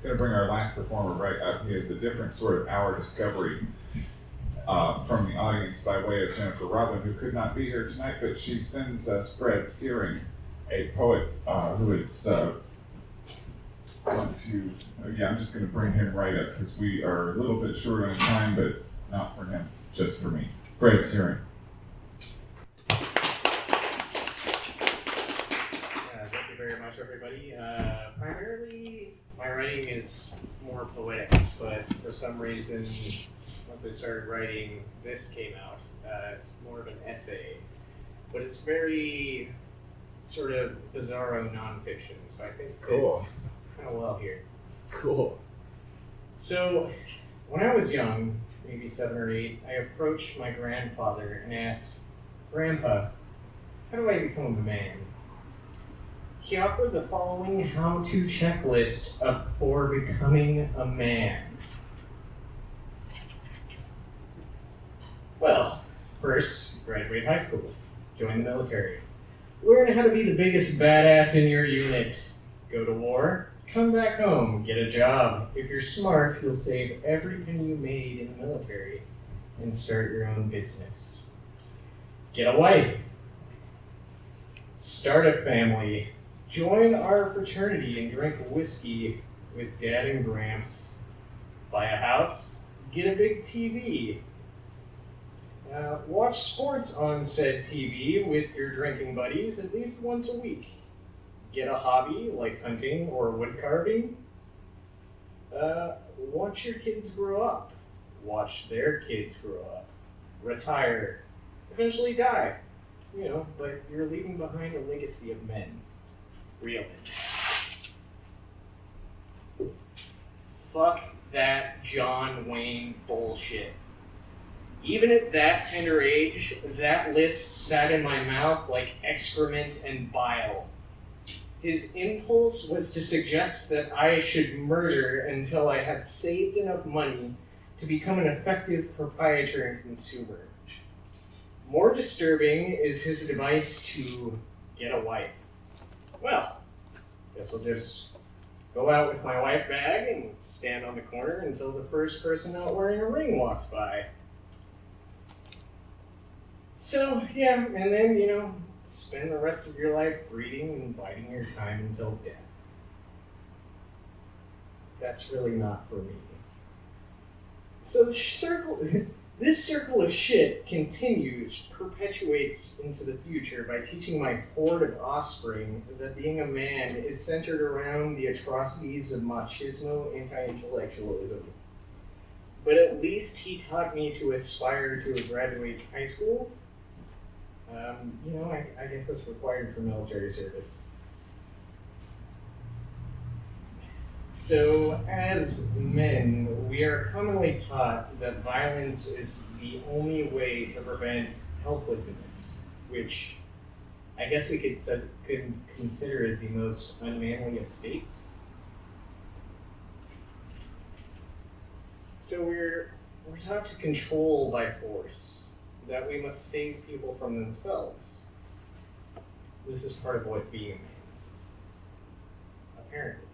going to bring our last performer right up. He has a different sort of hour discovery from the audience by way of Jennifer Robin, who could not be here tonight, but she sends us Fred Searing, a poet who is I'm just going to bring him right up because we are a little bit short on time, but not for him, just for me. Fred Searing. Thank you very much, everybody. Primarily, my writing is more poetic, but for some reason, once I started writing, this came out. It's more of an essay, but it's very sort of bizarro nonfiction, so I think it's kind of well here. Cool. So, when I was young, maybe 7 or 8, I approached my grandfather and asked, "Grandpa, how do I become a man?" He offered the following how-to checklist for becoming a man. Well, first, graduate high school, join the military, learn how to be the biggest badass in your unit, go to war, come back home, get a job. If you're smart, you'll save every penny you made in the military and start your own business. Get a wife, start a family, join our fraternity and drink whiskey with Dad and Gramps, buy a house, get a big TV, watch sports on said TV with your drinking buddies at least once a week. Get a hobby like hunting or wood carving. Watch your kids grow up. Watch their kids grow up. Retire. Eventually die. But you're leaving behind a legacy of men. Real men. Fuck that John Wayne bullshit. Even at that tender age, that list sat in my mouth like excrement and bile. His impulse was to suggest that I should murder until I had saved enough money to become an effective proprietor and consumer. More disturbing is his advice to get a wife. Well, guess I'll just go out with my wife bag and stand on the corner until the first person not wearing a ring walks by. So, yeah, and then, spend the rest of your life breeding and biding your time until death. That's really not for me. So this circle of shit perpetuates into the future by teaching my horde of offspring that being a man is centered around the atrocities of machismo anti-intellectualism. But at least he taught me to aspire to graduate high school. I guess that's required for military service. So, as men, we are commonly taught that violence is the only way to prevent helplessness, which I guess we could consider the most unmanly of states. So we're taught to control by force, that we must save people from themselves. This is part of what being a man is, apparently.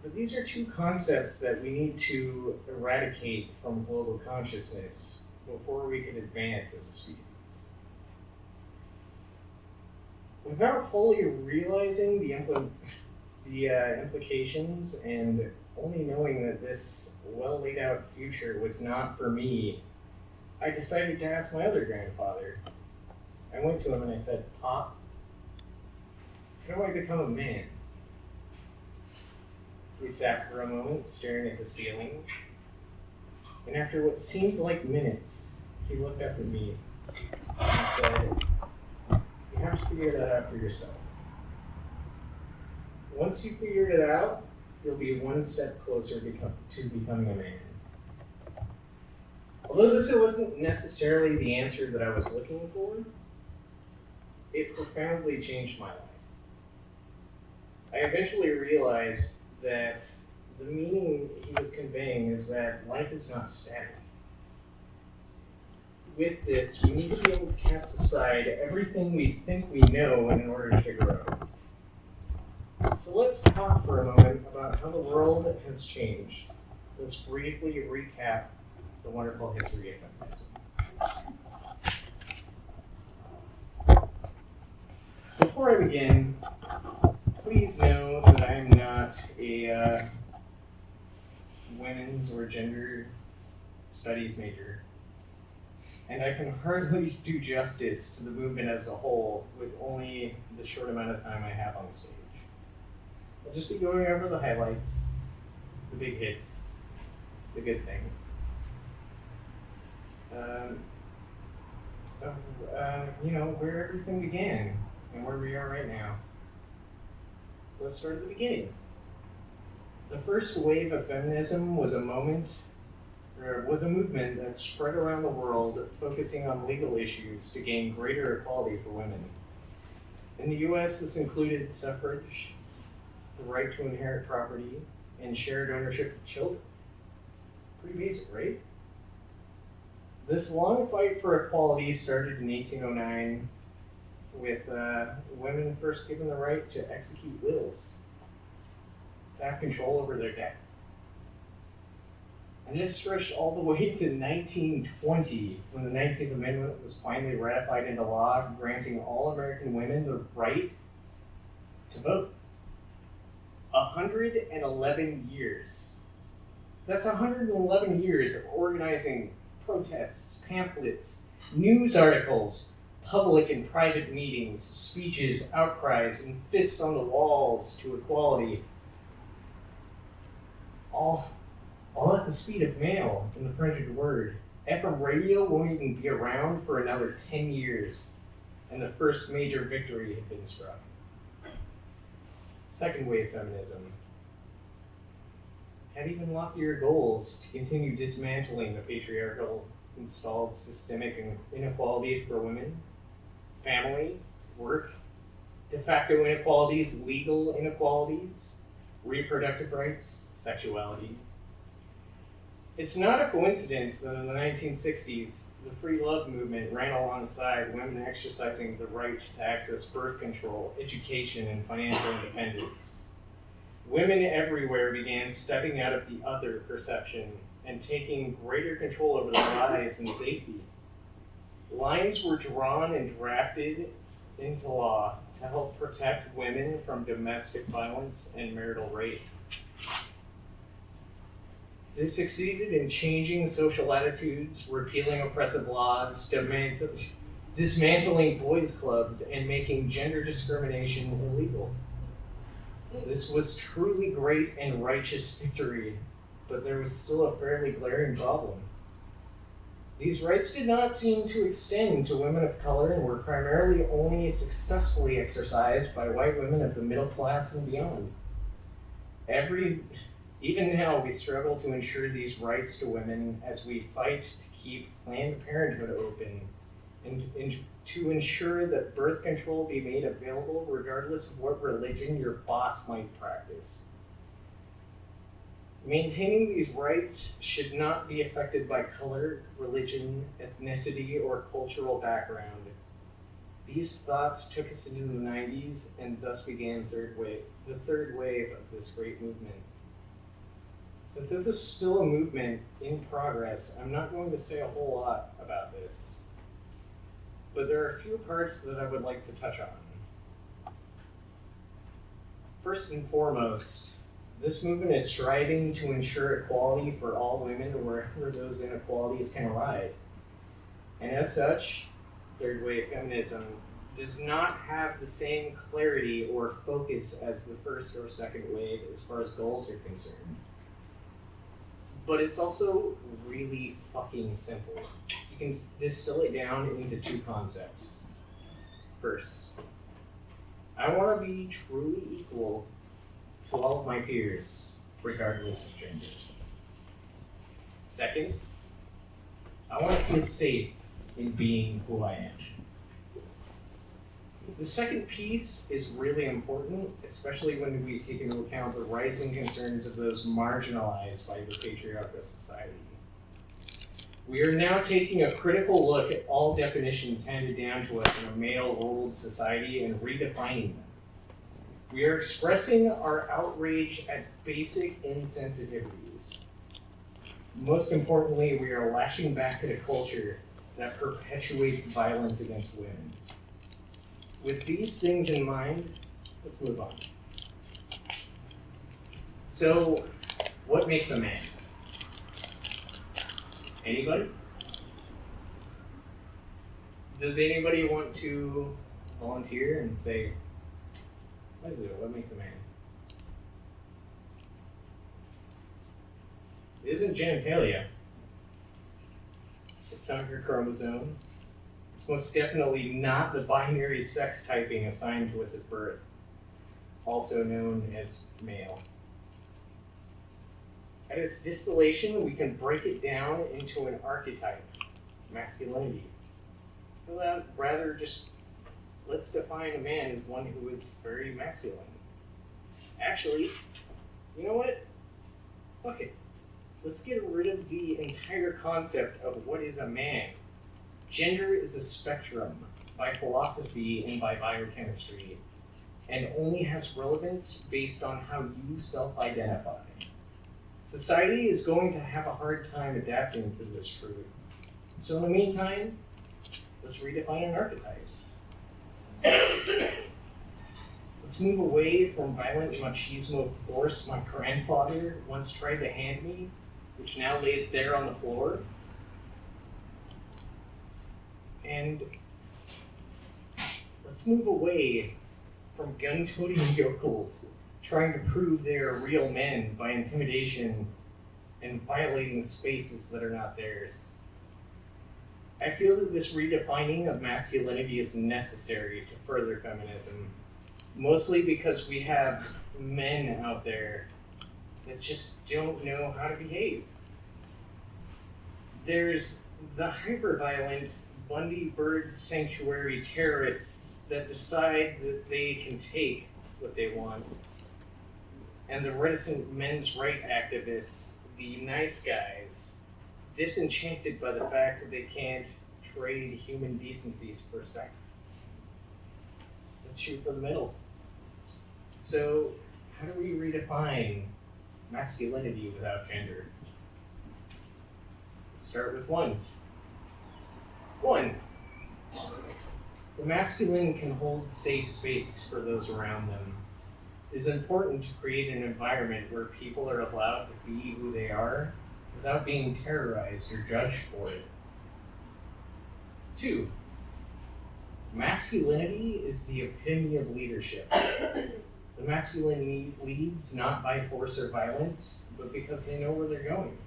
But these are two concepts that we need to eradicate from global consciousness before we can advance as a species. Without fully realizing the implications and only knowing that this well laid out future was not for me, I decided to ask my other grandfather. I went to him and I said, "Pop, how do I become a man?" We sat for a moment, staring at the ceiling, and after what seemed like minutes, he looked up at me and said, "You have to figure that out for yourself. Once you figure it out, you'll be one step closer to becoming a man." Although this wasn't necessarily the answer that I was looking for, it profoundly changed my life. I eventually realized that the meaning he was conveying is that life is not static. With this, we need to be able to cast aside everything we think we know in order to grow. So let's talk for a moment about how the world has changed. Let's briefly recap the wonderful history of feminism. Before I begin, please know that I am not a women's or gender studies major, and I can hardly do justice to the movement as a whole with only the short amount of time I have on stage. I'll just be going over the highlights, the big hits, the good things. Where everything began and where we are right now. So let's start at the beginning. The first wave of feminism was a movement that spread around the world, focusing on legal issues to gain greater equality for women. In the US, this included suffrage, the right to inherit property, and shared ownership of children. Pretty basic, right? This long fight for equality started in 1809 with women first given the right to execute wills, to have control over their death. And this stretched all the way to 1920, when the 19th Amendment was finally ratified into law, granting all American women the right to vote. 111 years. That's 111 years of organizing protests, pamphlets, news articles, public and private meetings, speeches, outcries, and fists on the walls to equality. All at the speed of mail in the printed word. FM radio won't even be around for another 10 years, and the first major victory had been struck. Second wave feminism had even loftier goals to continue dismantling the patriarchal installed systemic inequalities for women, family, work, de facto inequalities, legal inequalities, reproductive rights, sexuality. It's not a coincidence that in the 1960s, the free love movement ran alongside women exercising the right to access birth control, education, and financial independence. Women everywhere began stepping out of the other perception and taking greater control over their lives and safety. Lines were drawn and drafted into law to help protect women from domestic violence and marital rape. They succeeded in changing social attitudes, repealing oppressive laws, dismantling boys' clubs, and making gender discrimination illegal. This was truly great and righteous victory, but there was still a fairly glaring problem. These rights did not seem to extend to women of color and were primarily only successfully exercised by white women of the middle class and beyond. Even now, we struggle to ensure these rights to women as we fight to keep Planned Parenthood open and to ensure that birth control be made available regardless of what religion your boss might practice. Maintaining these rights should not be affected by color, religion, ethnicity, or cultural background. These thoughts took us into the 90s and thus began the third wave of this great movement. Since this is still a movement in progress, I'm not going to say a whole lot about this. But there are a few parts that I would like to touch on. First and foremost, this movement is striving to ensure equality for all women wherever those inequalities can arise. And as such, third wave feminism does not have the same clarity or focus as the first or second wave as far as goals are concerned. But it's also really fucking simple. You can distill it down into two concepts. First, I want to be truly equal to all of my peers, regardless of gender. Second, I want to feel safe in being who I am. The second piece is really important, especially when we take into account the rising concerns of those marginalized by the patriarchal society. We are now taking a critical look at all definitions handed down to us in a male-ruled society and redefining them. We are expressing our outrage at basic insensitivities. Most importantly, we are lashing back at a culture that perpetuates violence against women. With these things in mind, let's move on. So, what makes a man? Anybody? Does anybody want to volunteer and say, what is it? What makes a man? It isn't genitalia. It's not your chromosomes. It's most definitely not the binary sex typing assigned to us at birth, also known as male. At its distillation, we can break it down into an archetype, masculinity. Well, rather, just let's define a man as one who is very masculine. Actually, you know what? Fuck it. Let's get rid of the entire concept of what is a man. Gender is a spectrum by philosophy and by biochemistry, and only has relevance based on how you self-identify. Society is going to have a hard time adapting to this truth. So in the meantime, let's redefine an archetype. Let's move away from violent machismo force my grandfather once tried to hand me, which now lays there on the floor. And let's move away from gun-toting yokels trying to prove they are real men by intimidation and violating spaces that are not theirs. I feel that this redefining of masculinity is necessary to further feminism, mostly because we have men out there that just don't know how to behave. There's the hyper-violent Bundy Bird Sanctuary terrorists that decide that they can take what they want, and the reticent men's rights activists, the nice guys, disenchanted by the fact that they can't trade human decencies for sex. Let's shoot for the middle. So, how do we redefine masculinity without gender? Let's start with one. One, the masculine can hold safe space for those around them. It is important to create an environment where people are allowed to be who they are without being terrorized or judged for it. Two, masculinity is the epitome of leadership. The masculine leads not by force or violence, but because they know where they're going.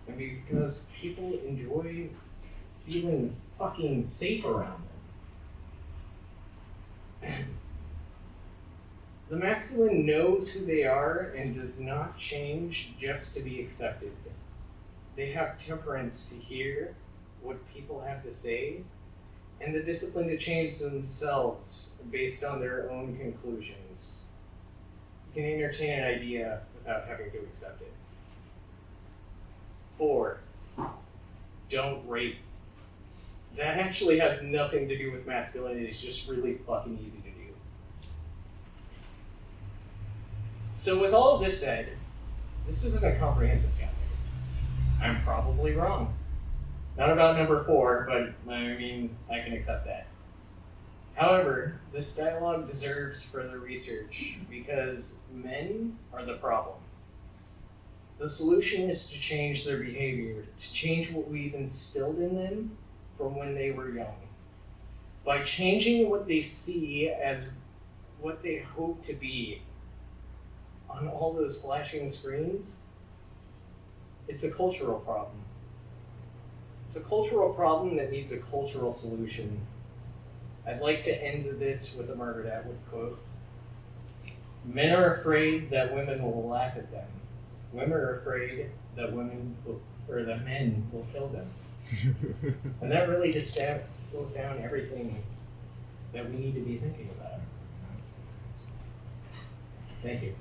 And because people enjoy feeling fucking safe around them. The masculine knows who they are and does not change just to be accepted. They have temperance to hear what people have to say, and the discipline to change themselves based on their own conclusions. You can entertain an idea without having to accept it. 4, don't rape. That actually has nothing to do with masculinity, it's just really fucking easy to do. So with all of this said, this isn't a comprehensive guide. I'm probably wrong. Not about number 4, but I mean, I can accept that. However, this dialogue deserves further research because men are the problem. The solution is to change their behavior, to change what we've instilled in them from when they were young. By changing what they see as what they hope to be on all those flashing screens, it's a cultural problem. It's a cultural problem that needs a cultural solution. I'd like to end this with a Margaret Atwood quote. Men are afraid that women will laugh at them. Women are afraid that men will kill them. And that really distills down everything that we need to be thinking about. Thank you.